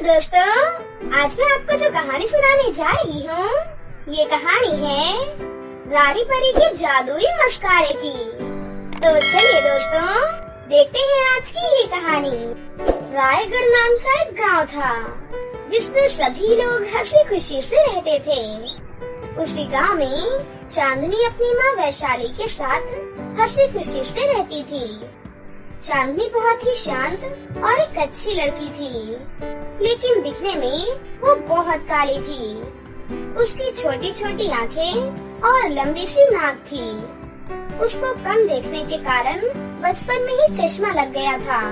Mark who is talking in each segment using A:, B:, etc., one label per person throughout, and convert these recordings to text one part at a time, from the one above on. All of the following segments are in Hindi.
A: दोस्तों, आज मैं आपको जो कहानी सुनाने जा रही हूँ, ये कहानी है रानी परी के जादुई मस्कारे की। तो चलिए दोस्तों, देखते हैं आज की ये कहानी। रायगढ़ नाम का एक गाँव था, जिसमें सभी लोग हंसी खुशी से रहते थे। उसी गाँव में चांदनी अपनी माँ वैशाली के साथ हंसी खुशी से रहती थी। चांदनी बहुत ही शांत और एक अच्छी लड़की थी, लेकिन दिखने में वो बहुत काली थी। उसकी छोटी छोटी आंखें और लंबी सी नाक थी। उसको कम देखने के कारण बचपन में ही चश्मा लग गया था।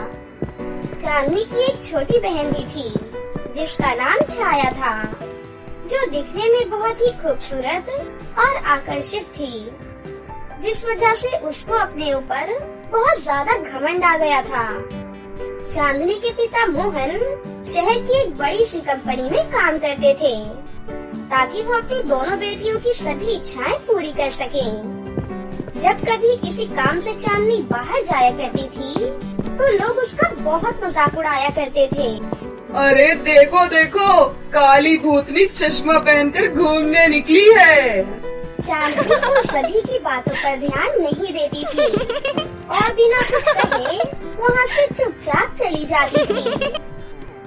A: चांदनी की एक छोटी बहन भी थी, जिसका नाम छाया था, जो दिखने में बहुत ही खूबसूरत और आकर्षित थी, जिस वजह से उसको अपने ऊपर बहुत ज्यादा घमंड आ गया था। चांदनी के पिता मोहन शहर की एक बड़ी सी कंपनी में काम करते थे, ताकि वो अपनी दोनों बेटियों की सभी इच्छाएं पूरी कर सकें। जब कभी किसी काम से चांदनी बाहर जाया करती थी, तो लोग उसका बहुत मजाक उड़ाया करते थे।
B: अरे देखो देखो, काली भूतनी चश्मा पहनकर घूमने निकली है।
A: चांदनी तो सभी की बातों पर ध्यान नहीं देती थी और बिना कुछ कहे वहाँ से चुपचाप चली जाती थी।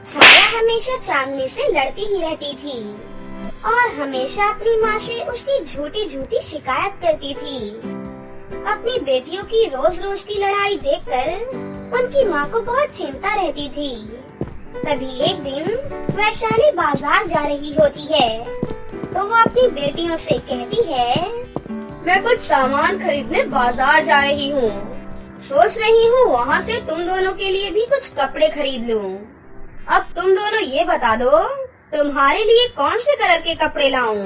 A: छाया हमेशा चांदनी से लड़ती ही रहती थी और हमेशा अपनी माँ से उसकी झूठी झूठी शिकायत करती थी। अपनी बेटियों की रोज रोज की लड़ाई देखकर उनकी माँ को बहुत चिंता रहती थी। तभी एक दिन वैशाली बाजार जा रही होती है, तो वो अपनी बेटियों से कहती है, मैं कुछ सामान खरीदने बाजार जा रही हूँ। सोच रही हूँ वहाँ से तुम दोनों के लिए भी कुछ कपड़े खरीद लूँ। अब तुम दोनों ये बता दो, तुम्हारे लिए कौन से कलर के कपड़े लाऊं?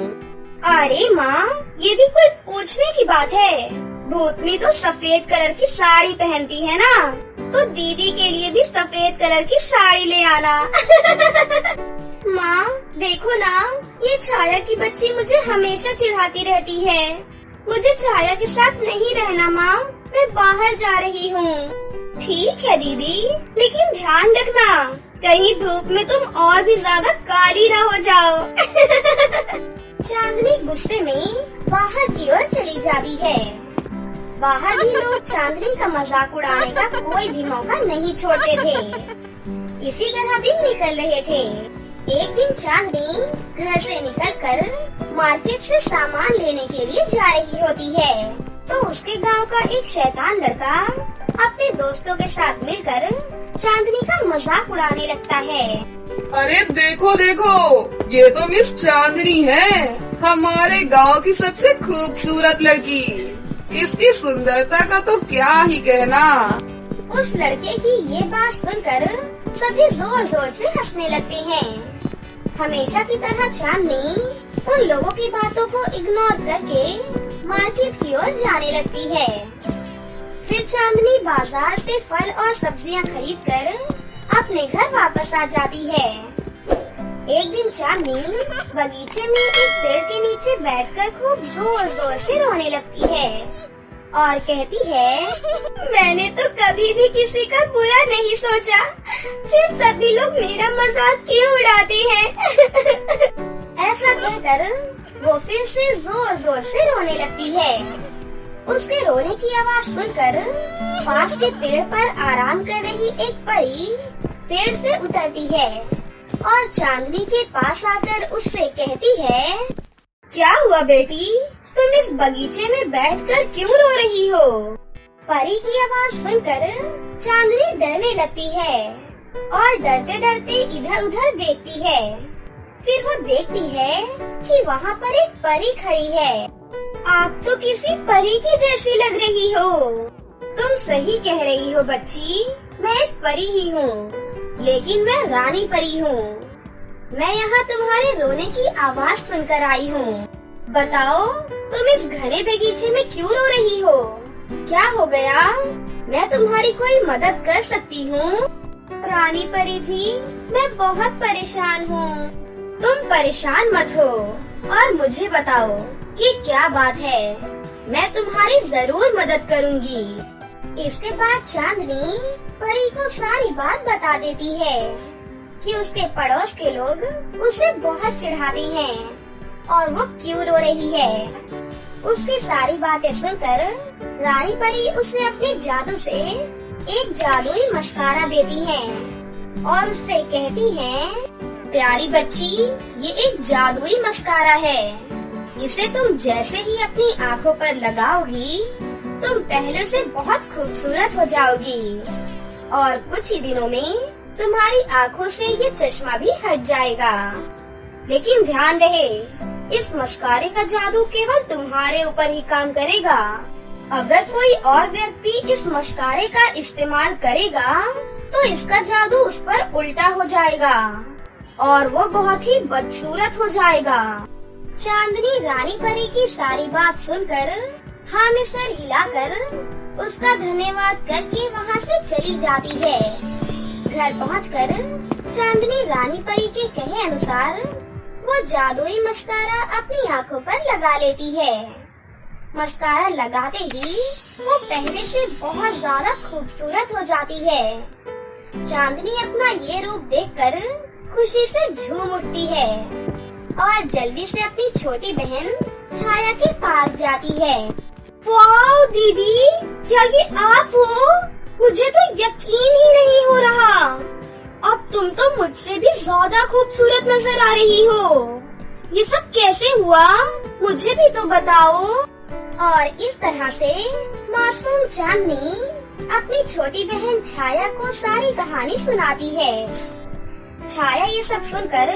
A: अरे माँ, ये भी कोई पूछने की बात है। भूतनी तो सफेद कलर की साड़ी पहनती है ना, तो दीदी के लिए भी सफेद कलर की साड़ी ले आना। माँ देखो ना, ये छाया की बच्ची मुझे हमेशा चिढ़ाती रहती है। मुझे छाया के साथ नहीं रहना माँ, मैं बाहर जा रही हूँ। ठीक है दीदी, लेकिन ध्यान रखना, कहीं धूप में तुम और भी ज्यादा काली ना हो जाओ। चांदनी गुस्से में बाहर की ओर चली जाती है। बाहर भी लोग चांदनी का मजाक उड़ाने का कोई भी मौका नहीं छोड़ते थे। इसी तरह दिन निकल रहे थे। एक दिन चांदनी घर से निकलकर मार्केट से सामान लेने के लिए जा रही होती है, तो उसके गांव का एक शैतान लड़का अपने दोस्तों के साथ मिलकर चांदनी का मजाक उड़ाने लगता है।
B: अरे देखो देखो, ये तो मिस चांदनी है, हमारे गांव की सबसे खूबसूरत लड़की। इसकी सुंदरता का तो क्या ही कहना।
A: उस लड़के की ये बात सुनकर सभी जोर जोर से हंसने लगते हैं। हमेशा की तरह चांदनी उन लोगों की बातों को इग्नोर करके मार्केट की ओर जाने लगती है। फिर चांदनी बाजार से फल और सब्जियां खरीदकर अपने घर वापस आ जाती है। एक दिन चांदनी बगीचे में एक पेड़ के नीचे बैठकर खूब जोर जोर से रोने लगती है और कहती है, मैंने तो कभी भी किसी का बुरा नहीं सोचा, फिर सभी लोग मेरा मजाक क्यों उड़ाते हैं? ऐसा कहकर वो फिर से जोर जोर से रोने लगती है। उसके रोने की आवाज सुनकर पास के पेड़ पर आराम कर रही एक परी पेड़ से उतरती है और चांदनी के पास आकर उससे कहती है, क्या हुआ बेटी, तुम इस बगीचे में बैठकर क्यों रो रही हो? परी की आवाज सुनकर चांदनी डरने लगती है और डरते डरते इधर उधर देखती है। फिर वो देखती है कि वहाँ पर एक परी खड़ी है। आप तो किसी परी की जैसी लग रही हो। तुम सही कह रही हो बच्ची, मैं एक परी ही हूँ, लेकिन मैं रानी परी हूँ। मैं यहाँ तुम्हारे रोने की आवाज सुनकर आई हूँ। बताओ, तुम इस घने बगीचे में क्यों रो रही हो? क्या हो गया? मैं तुम्हारी कोई मदद कर सकती हूँ? रानी परी जी, मैं बहुत परेशान हूँ। तुम परेशान मत हो और मुझे बताओ कि क्या बात है। मैं तुम्हारी जरूर मदद करूँगी। इसके बाद चांदनी परी को सारी बात बता देती है कि उसके पड़ोस के लोग उसे बहुत चिढ़ाते हैं और वो क्यों रो रही है। उसकी सारी बातें सुनकर रानी परी उसे अपने जादू से एक जादुई मस्कारा देती है और उससे कहती है, प्यारी बच्ची, ये एक जादुई मस्कारा है। इसे तुम जैसे ही अपनी आँखों पर लगाओगी, तुम पहले से बहुत खूबसूरत हो जाओगी और कुछ ही दिनों में तुम्हारी आँखों से ये चश्मा भी हट जाएगा। लेकिन ध्यान रहे, इस मस्कारे का जादू केवल तुम्हारे ऊपर ही काम करेगा। अगर कोई और व्यक्ति इस मस्कारे का इस्तेमाल करेगा तो इसका जादू उस पर उल्टा हो जाएगा और वो बहुत ही बदसूरत हो जाएगा। चांदनी रानी परी की सारी बात सुनकर हाँ में सर हिलाकर उसका धन्यवाद करके वहाँ से चली जाती है। घर पहुँचकर चांदनी रानी परी के कहे अनुसार वो जादुई मस्कारा अपनी आँखों पर लगा लेती है। मस्कारा लगाते ही वो पहले से बहुत ज्यादा खूबसूरत हो जाती है। चांदनी अपना ये रूप देखकर खुशी से झूम उठती है और जल्दी से अपनी छोटी बहन छाया के पास जाती है। वाह दीदी, क्या ये आप हो? मुझे तो यकीन ही नहीं हो रहा। अब तुम तो मुझसे भी ज्यादा खूबसूरत नजर आ रही हो। ये सब कैसे हुआ? मुझे भी तो बताओ। और इस तरह से मासूम चांदनी अपनी छोटी बहन छाया को सारी कहानी सुनाती है। छाया ये सब सुनकर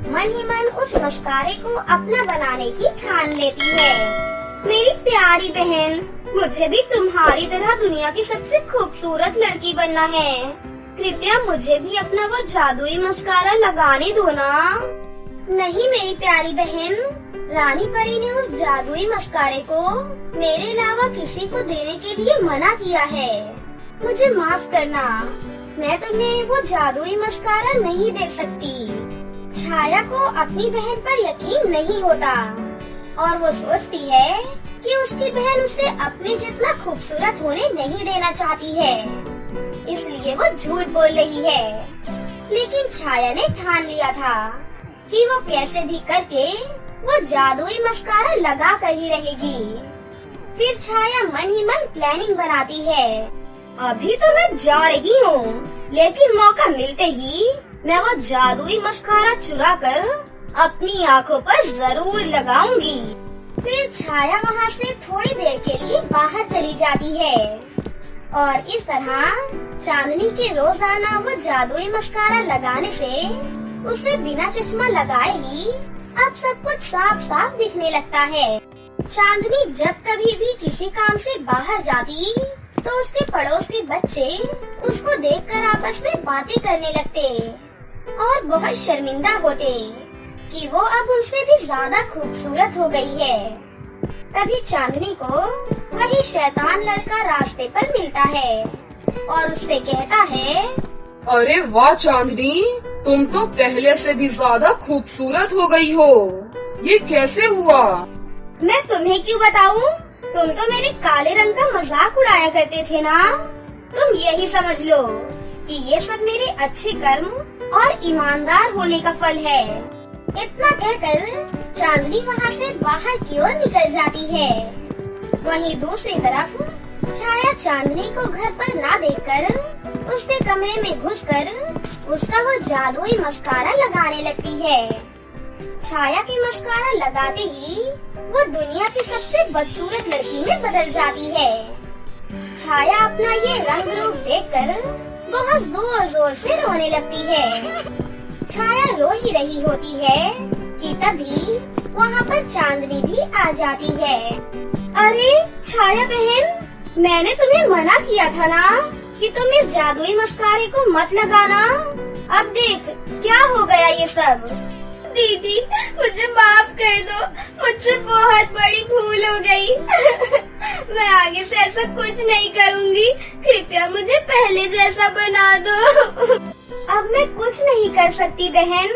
A: मन ही मन उस मस्कारे को अपना बनाने की ठान लेती है। मेरी प्यारी बहन, मुझे भी तुम्हारी तरह दुनिया की सबसे खूबसूरत लड़की बनना है। कृपया मुझे भी अपना वो जादुई मस्कारा लगाने दो ना। नहीं मेरी प्यारी बहन, रानी परी ने उस जादुई मस्कारे को मेरे अलावा किसी को देने के लिए मना किया है। मुझे माफ करना, मैं तुम्हें वो जादुई मस्कारा नहीं दे सकती। छाया को अपनी बहन पर यकीन नहीं होता और वो सोचती है कि उसकी बहन उसे अपने जितना खूबसूरत होने नहीं देना चाहती है, इसलिए वो झूठ बोल रही है। लेकिन छाया ने ठान लिया था कि वो कैसे भी करके वो जादुई मस्कारा लगा कर ही रहेगी। फिर छाया मन ही मन प्लानिंग बनाती है। अभी तो मैं जा रही हूँ, लेकिन मौका मिलते ही मैं वो जादुई मस्कारा चुरा कर अपनी आँखों पर जरूर लगाऊंगी। फिर छाया वहाँ से थोड़ी देर के लिए बाहर चली जाती है और इस तरह चांदनी के रोजाना वो जादुई मस्कारा लगाने से उसे बिना चश्मा लगाए ही अब सब कुछ साफ साफ दिखने लगता है। चांदनी जब कभी भी किसी काम से बाहर जाती तो उसके पड़ोस के बच्चे उसको देखकर आपस में बातें करने लगते और बहुत शर्मिंदा होते कि वो अब उनसे भी ज्यादा खूबसूरत हो गई है। तभी चांदनी को वही शैतान लड़का रास्ते पर मिलता है और उससे कहता है,
B: अरे वाह चांदनी, तुम तो पहले से भी ज्यादा खूबसूरत हो गई हो। ये कैसे हुआ?
A: मैं तुम्हें क्यों बताऊं? तुम तो मेरे काले रंग का मजाक उड़ाया करते थे ना। तुम यही समझ लो कि ये सब मेरे अच्छे कर्म और ईमानदार होने का फल है। इतना कहकर चांदनी वहाँ से बाहर की ओर निकल जाती है। वहीं दूसरी तरफ छाया चांदनी को घर पर ना देखकर उसके कमरे में घुसकर उसका वो जादुई मस्कारा लगाने लगती है। छाया के मस्कारा लगाते ही वो दुनिया की सबसे बदसूरत लड़की में बदल जाती है। छाया अपना ये रंग रूप देखकर बहुत जोर जोर से रोने लगती है। छाया रो ही रही होती है कि तभी वहाँ पर चांदनी भी आ जाती है। अरे छाया बहन, मैंने तुम्हें मना किया था ना कि तुम इस जादुई मस्कारे को मत लगाना। अब देख क्या हो गया ये सब। दीदी मुझे माफ कर दो, मुझसे बहुत बड़ी भूल हो गई। मैं आगे से ऐसा कुछ नहीं करूँगी, कृपया मुझे पहले जैसा बना दो। अब मैं कुछ नहीं कर सकती बहन,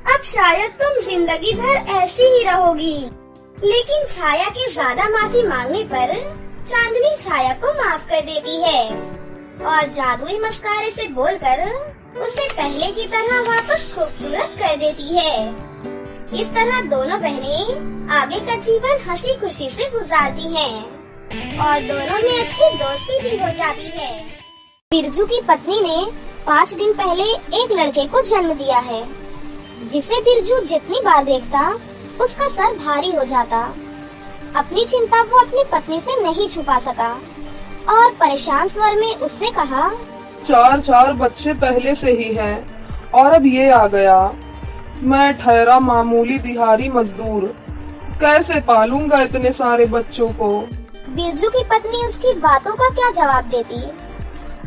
A: अब शायद तुम जिंदगी भर ऐसी ही रहोगी। लेकिन छाया के ज्यादा माफी मांगने पर चांदनी छाया को माफ कर देती है और जादुई मस्कारे से बोलकर उसे पहले की तरह वापस खूबसूरत कर देती है। इस तरह दोनों बहनें आगे का जीवन हंसी खुशी से गुजारती हैं और दोनों में अच्छी दोस्ती भी हो जाती है। बिरजू की पत्नी ने 5 दिन पहले एक लड़के को जन्म दिया है, जिसे बिरजू जितनी बार देखता उसका सर भारी हो जाता। अपनी चिंता वो अपनी पत्नी से नहीं छुपा सका और परेशान स्वर में उससे कहा,
B: 4 बच्चे पहले से ही हैं और अब ये आ गया। मैं ठहरा मामूली दिहाड़ी मजदूर, कैसे पालूंगा इतने सारे बच्चों को।
A: बिरजू की पत्नी उसकी बातों का क्या जवाब देती।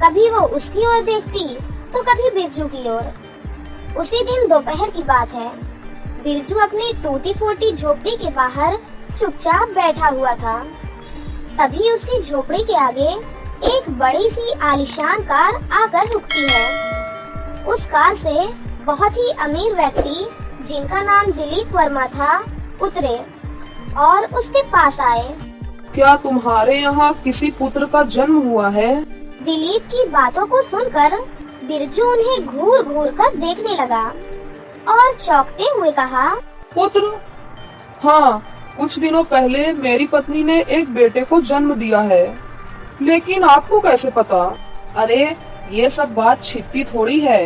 A: कभी वो उसकी ओर देखती तो कभी बिरजू की ओर। उसी दिन दोपहर की बात है। बिरजू अपनी टूटी फूटी झोपड़ी के बाहर चुपचाप बैठा हुआ था। तभी उसकी झोपड़ी के आगे एक बड़ी सी आलीशान कार आकर रुकती है। उस कार से बहुत ही अमीर व्यक्ति, जिनका नाम दिलीप वर्मा था, उतरे और उसके पास आए।
B: क्या तुम्हारे यहाँ किसी पुत्र का जन्म हुआ है?
A: दिलीप की बातों को सुनकर बिरजू उन्हें घूर घूर कर देखने लगा और चौंकते हुए कहा,
B: पुत्र? हाँ, कुछ दिनों पहले मेरी पत्नी ने एक बेटे को जन्म दिया है, लेकिन आपको कैसे पता? अरे ये सब बात छिपती थोड़ी है।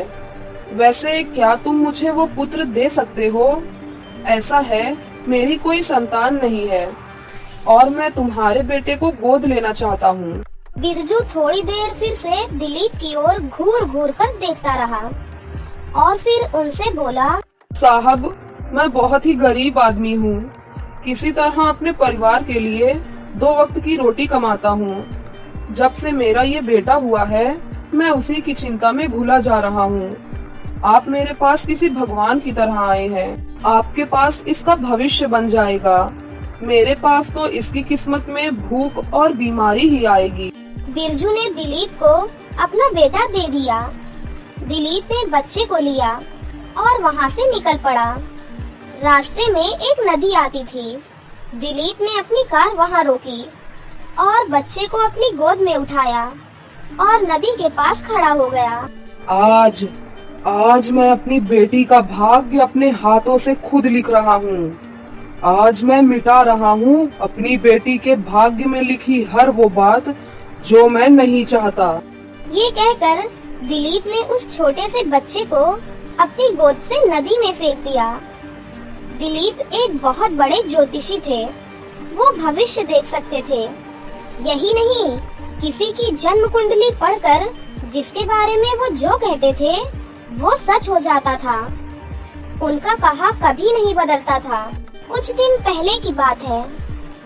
B: वैसे क्या तुम मुझे वो पुत्र दे सकते हो? ऐसा है, मेरी कोई संतान नहीं है और मैं तुम्हारे बेटे को गोद लेना चाहता हूँ।
A: बिरजू थोड़ी देर फिर से दिलीप की ओर घूर घूर कर देखता रहा और फिर उनसे बोला,
B: साहब, मैं बहुत ही गरीब आदमी हूँ। किसी तरह अपने परिवार के लिए 2 वक्त की रोटी कमाता हूँ। जब से मेरा ये बेटा हुआ है, मैं उसी की चिंता में घुला जा रहा हूँ। आप मेरे पास किसी भगवान की तरह आए हैं। आपके पास इसका भविष्य बन जाएगा। मेरे पास तो इसकी किस्मत में भूख और बीमारी ही आएगी।
A: बिरजू ने दिलीप को अपना बेटा दे दिया। दिलीप ने बच्चे को लिया और वहाँ से निकल पड़ा। रास्ते में एक नदी आती थी। दिलीप ने अपनी कार वहाँ रोकी और बच्चे को अपनी गोद में उठाया और नदी के पास खड़ा हो गया।
B: आज मैं अपनी बेटी का भाग्य अपने हाथों से खुद लिख रहा हूँ। आज मैं मिटा रहा हूँ अपनी बेटी के भाग्य में लिखी हर वो बात जो मैं नहीं चाहता।
A: ये कहकर दिलीप ने उस छोटे से बच्चे को अपनी गोद से नदी में फेंक दिया। दिलीप एक बहुत बड़े ज्योतिषी थे। वो भविष्य देख सकते थे। यही नहीं, किसी की जन्म कुंडली पढ़कर जिसके बारे में वो जो कहते थे वो सच हो जाता था। उनका कहा कभी नहीं बदलता था। कुछ दिन पहले की बात है।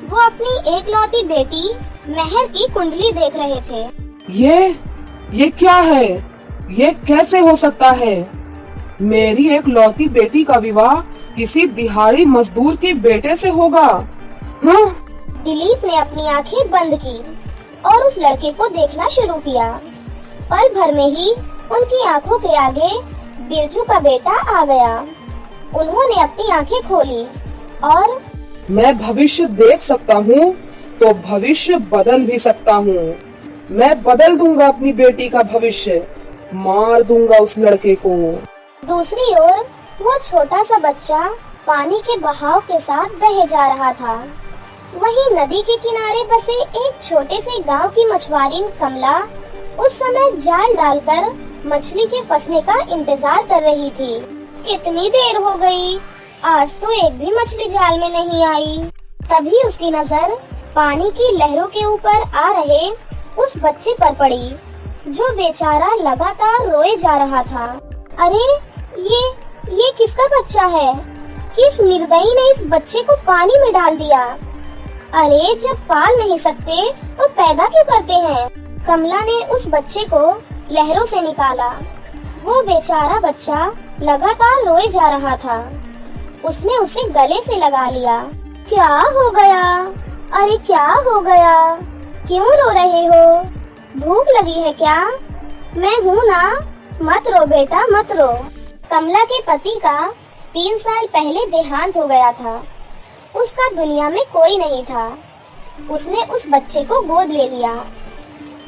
A: वो अपनी एकलौती बेटी मेहर की कुंडली देख रहे थे।
B: ये क्या है? ये कैसे हो सकता है? मेरी एकलौती बेटी का विवाह किसी दिहाड़ी मजदूर के बेटे से होगा? हाँ?
A: दिलीप ने अपनी आंखें बंद की और उस लड़के को देखना शुरू किया। पल भर में ही उनकी आंखों के आगे बिरजू का बेटा आ गया। उन्होंने अपनी आंखें खोली और
B: मैं भविष्य देख सकता हूँ तो भविष्य बदल भी सकता हूँ। मैं बदल दूंगा अपनी बेटी का भविष्य, मार दूंगा उस लड़के को।
A: दूसरी ओर वो छोटा सा बच्चा पानी के बहाव के साथ बह जा रहा था। वहीं नदी के किनारे बसे एक छोटे से गांव की मछुआरी कमला उस समय जाल डालकर मछली के फंसने का इंतजार कर रही थी। कितनी देर हो गई, आज तो एक भी मछली जाल में नहीं आई। तभी उसकी नजर पानी की लहरों के ऊपर आ रहे उस बच्चे पर पड़ी, जो बेचारा लगातार रोए जा रहा था। अरे ये किसका बच्चा है? किस निर्दयी ने इस बच्चे को पानी में डाल दिया? अरे जब पाल नहीं सकते तो पैदा क्यों करते हैं? कमला ने उस बच्चे को लहरों से निकाला। वो बेचारा बच्चा लगातार रोए जा रहा था। उसने उसे गले से लगा लिया। क्या हो गया? अरे क्या हो गया? क्यों रो रहे हो? भूख लगी है क्या? मैं हूँ ना, मत रो बेटा मत रो। कमला के पति का 3 साल पहले देहांत हो गया था। उसका दुनिया में कोई नहीं था। उसने उस बच्चे को गोद ले लिया।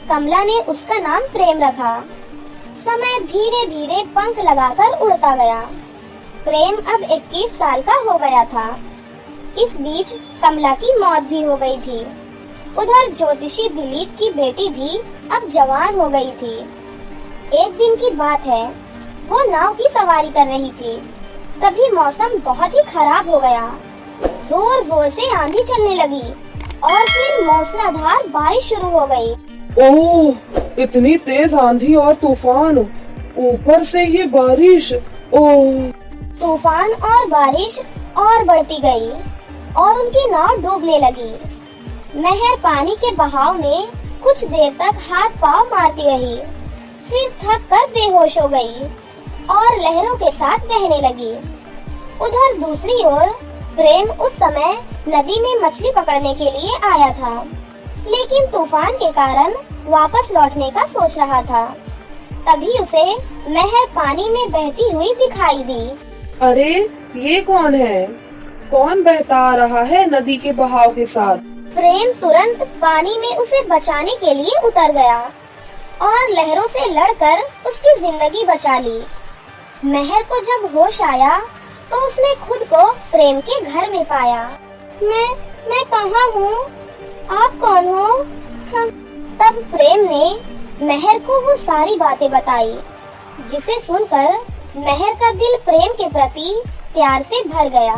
A: कमला ने उसका नाम प्रेम रखा। समय धीरे धीरे पंख लगाकर उड़ता गया। प्रेम अब 21 साल का हो गया था। इस बीच कमला की मौत भी हो गई थी। उधर ज्योतिषी दिलीप की बेटी भी अब जवान हो गई थी। एक दिन की बात है, वो नाव की सवारी कर रही थी। तभी मौसम बहुत ही खराब हो गया। जोर जोर से आंधी चलने लगी और फिर मूसलाधार बारिश शुरू हो गई।
B: ओह, इतनी तेज आंधी और तूफान, ऊपर से ये बारिश। ओह,
A: तूफान और बारिश और बढ़ती गई और उनकी नाव डूबने लगी। महर पानी के बहाव में कुछ देर तक हाथ पांव मारती रही, फिर थक कर बेहोश हो गई और लहरों के साथ बहने लगी। उधर दूसरी ओर प्रेम उस समय नदी में मछली पकड़ने के लिए आया था, लेकिन तूफान के कारण वापस लौटने का सोच रहा था। तभी उसे महर पानी में बहती हुई दिखाई दी।
B: अरे ये कौन है? कौन बहता आ रहा है नदी के बहाव के साथ?
A: प्रेम तुरंत पानी में उसे बचाने के लिए उतर गया और लहरों से लड़कर उसकी जिंदगी बचा ली। महर को जब होश आया तो उसने खुद को प्रेम के घर में पाया। मैं कहाँ हूँ? आप कौन हो? तब प्रेम ने महर को वो सारी बातें बताई, जिसे सुनकर महर का दिल प्रेम के प्रति प्यार से भर गया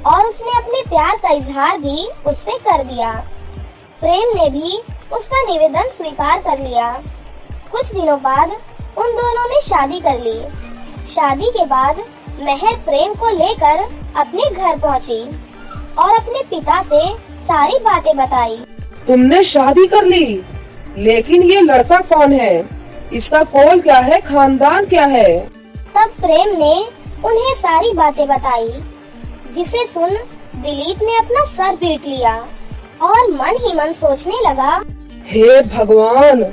A: और उसने अपने प्यार का इजहार भी उससे कर दिया। प्रेम ने भी उसका निवेदन स्वीकार कर लिया। कुछ दिनों बाद उन दोनों ने शादी कर ली। शादी के बाद महर प्रेम को लेकर अपने घर पहुंची और अपने पिता से सारी बातें बताई।
B: तुमने शादी कर ली, लेकिन ये लड़का कौन है? इसका कौल क्या है? खानदान क्या है?
A: तब प्रेम ने उन्हें सारी बातें बताई, जिसे सुन दिलीप ने अपना सर पीट लिया और मन ही मन सोचने लगा,
B: हे भगवान,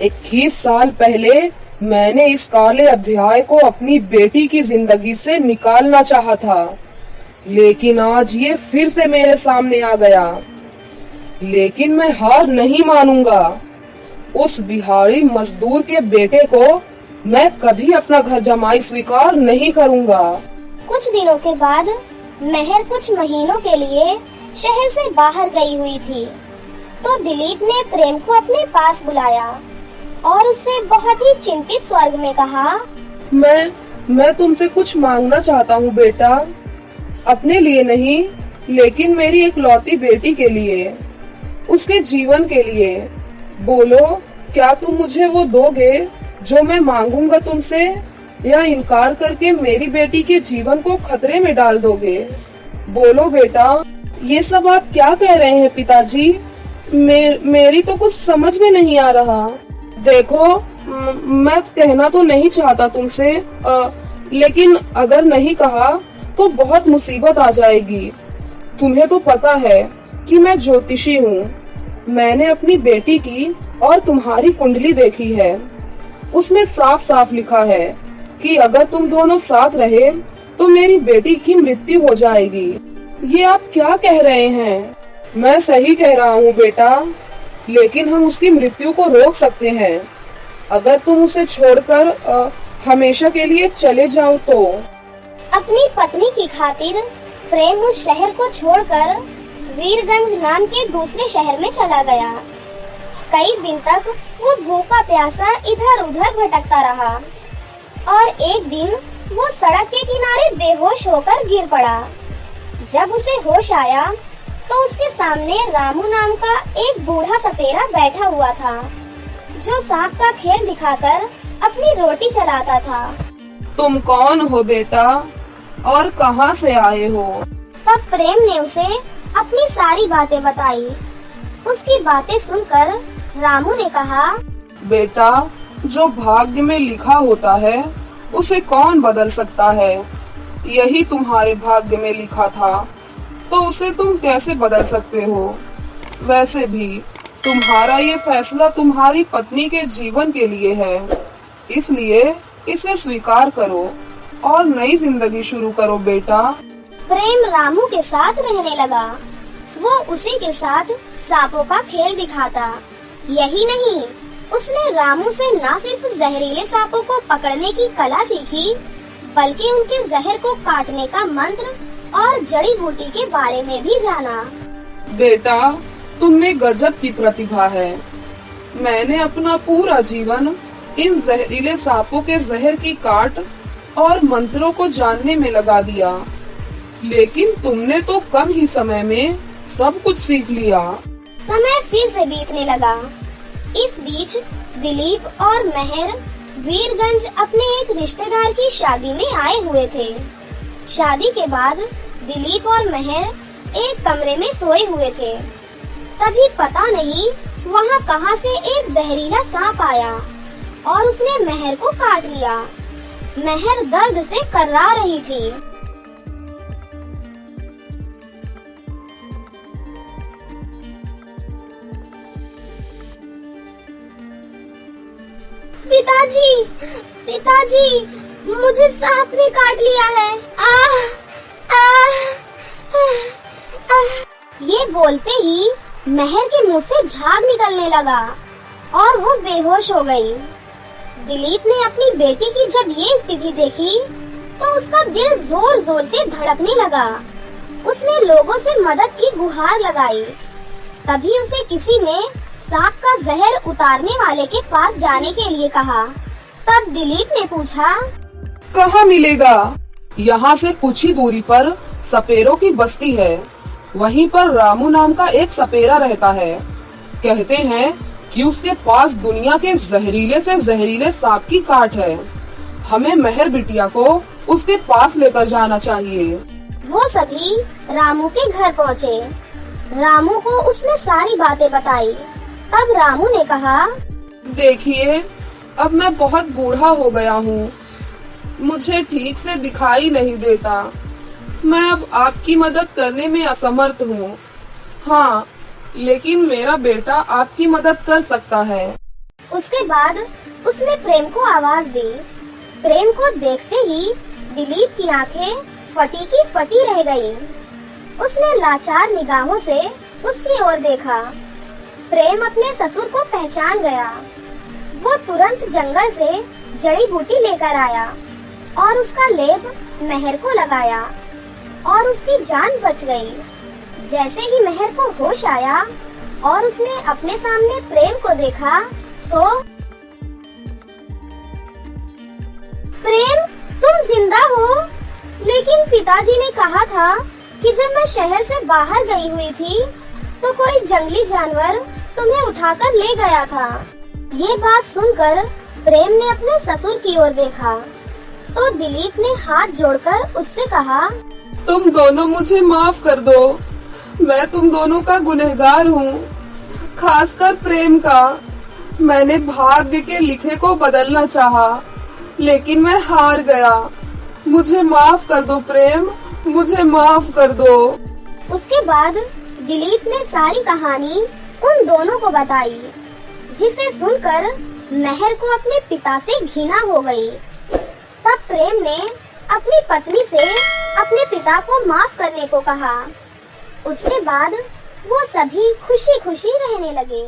B: 21 साल पहले मैंने इस काले अध्याय को अपनी बेटी की जिंदगी से निकालना चाहा था, लेकिन आज ये फिर से मेरे सामने आ गया। लेकिन मैं हार नहीं मानूंगा। उस बिहारी मजदूर के बेटे को मैं कभी अपना घर जमाई स्वीकार नहीं करूंगा।
A: कुछ दिनों के बाद महर कुछ महीनों के लिए शहर से बाहर गई हुई थी, तो दिलीप ने प्रेम को अपने पास बुलाया और उससे बहुत ही चिंतित स्वर में कहा,
B: मैं तुमसे कुछ मांगना चाहता हूँ बेटा। अपने लिए नहीं, लेकिन मेरी इकलौती बेटी के लिए, उसके जीवन के लिए। बोलो, क्या तुम मुझे वो दोगे जो मैं मांगूंगा तुमसे, या इनकार करके मेरी बेटी के जीवन को खतरे में डाल दोगे? बोलो बेटा। ये सब आप क्या कह रहे हैं पिताजी? मेरी तो कुछ समझ में नहीं आ रहा। देखो, मैं कहना तो नहीं चाहता तुमसे, लेकिन अगर नहीं कहा तो बहुत मुसीबत आ जाएगी। तुम्हें तो पता है कि मैं ज्योतिषी हूँ। मैंने अपनी बेटी की और तुम्हारी कुंडली देखी है। उसमें साफ साफ लिखा है कि अगर तुम दोनों साथ रहे तो मेरी बेटी की मृत्यु हो जाएगी। ये आप क्या कह रहे हैं? मैं सही कह रहा हूँ बेटा, लेकिन हम उसकी मृत्यु को रोक सकते हैं अगर तुम उसे छोड़कर हमेशा के लिए चले जाओ तो।
A: अपनी पत्नी की खातिर प्रेम उस शहर को छोड़कर वीरगंज नाम के दूसरे शहर में चला गया। कई दिन तक वो भूखा प्यासा इधर उधर भटकता रहा और एक दिन वो सड़क के किनारे बेहोश होकर गिर पड़ा। जब उसे होश आया तो उसके सामने रामू नाम का एक बूढ़ा सपेरा बैठा हुआ था, जो सांप का खेल दिखाकर अपनी रोटी चलाता था।
B: तुम कौन हो बेटा और कहाँ से आए हो?
A: तब प्रेम ने उसे अपनी सारी बातें बताई। उसकी बातें सुनकर रामू ने कहा,
B: बेटा, जो भाग्य में लिखा होता है उसे कौन बदल सकता है? यही तुम्हारे भाग्य में लिखा था, तो उसे तुम कैसे बदल सकते हो? वैसे भी तुम्हारा ये फैसला तुम्हारी पत्नी के जीवन के लिए है, इसलिए इसे स्वीकार करो और नई जिंदगी शुरू करो बेटा।
A: प्रेम रामू के साथ रहने लगा। वो उसी के साथ सांपों का खेल दिखाता। यही नहीं, उसने रामू से न सिर्फ जहरीले सांपों को पकड़ने की कला सीखी, बल्कि उनके जहर को काटने का मंत्र और जड़ी बूटी के बारे में भी जाना।
B: बेटा, तुमने गजब की प्रतिभा है। मैंने अपना पूरा जीवन इन जहरीले सांपों के जहर की काट और मंत्रों को जानने में लगा दिया, लेकिन तुमने तो कम ही समय में सब कुछ सीख लिया।
A: समय फिर से बीतने लगा। इस बीच दिलीप और मेहर वीरगंज अपने एक रिश्तेदार की शादी में आए हुए थे। शादी के बाद दिलीप और मेहर एक कमरे में सोए हुए थे। तभी पता नहीं वहाँ कहाँ से एक जहरीला सांप आया और उसने मेहर को काट लिया। मेहर दर्द से कर्रा रही थी। पिताजी, पिताजी, मुझे सांप ने काट लिया है। ये बोलते ही मेहर के मुंह से झाग निकलने लगा और वो बेहोश हो गई। दिलीप ने अपनी बेटी की जब ये स्थिति देखी तो उसका दिल जोर जोर से धड़कने लगा। उसने लोगों से मदद की गुहार लगाई। तभी उसे किसी ने सांप का जहर उतारने वाले के पास जाने के लिए कहा। तब दिलीप ने पूछा,
B: कहाँ मिलेगा? यहाँ से कुछ ही दूरी पर सपेरों की बस्ती है। वहीं पर रामू नाम का एक सपेरा रहता है। कहते हैं कि उसके पास दुनिया के जहरीले से जहरीले सांप की काट है। हमें मेहर बिटिया को उसके पास लेकर जाना चाहिए।
A: वो सभी रामू के घर पहुँचे। रामू को उसने सारी बातें बताई। तब रामू ने कहा,
B: देखिए, अब मैं बहुत बूढ़ा हो गया हूँ। मुझे ठीक से दिखाई नहीं देता। मैं अब आपकी मदद करने में असमर्थ हूँ। हाँ, लेकिन मेरा बेटा आपकी मदद कर सकता है।
A: उसके बाद उसने प्रेम को आवाज दी। प्रेम को देखते ही दिलीप की आंखें फटी की फटी रह गईं। उसने लाचार निगाहों से उसकी ओर देखा। प्रेम अपने ससुर को पहचान गया। वो तुरंत जंगल से जड़ी बूटी लेकर आया और उसका लेप मेहर को लगाया और उसकी जान बच गई। जैसे ही मेहर को होश आया और उसने अपने सामने प्रेम को देखा तो, प्रेम, तुम जिंदा हो? लेकिन पिताजी ने कहा था कि जब मैं शहर से बाहर गई हुई थी तो कोई जंगली जानवर तुम्हें उठाकर ले गया था। ये बात सुनकर प्रेम ने अपने ससुर की ओर देखा तो दिलीप ने हाथ जोड़कर उससे कहा,
B: तुम दोनों मुझे माफ कर दो। मैं तुम दोनों का गुनहगार हूँ, खासकर प्रेम का। मैंने भाग्य के लिखे को बदलना चाहा, लेकिन मैं हार गया। मुझे माफ कर दो प्रेम, मुझे माफ कर दो।
A: उसके बाद दिलीप ने सारी कहानी उन दोनों को बताई, जिसे सुनकर मेहर को अपने पिता से घृणा हो गई। तब प्रेम ने अपनी पत्नी से अपने पिता को माफ करने को कहा। उसके बाद वो सभी खुशी खुशी रहने लगे।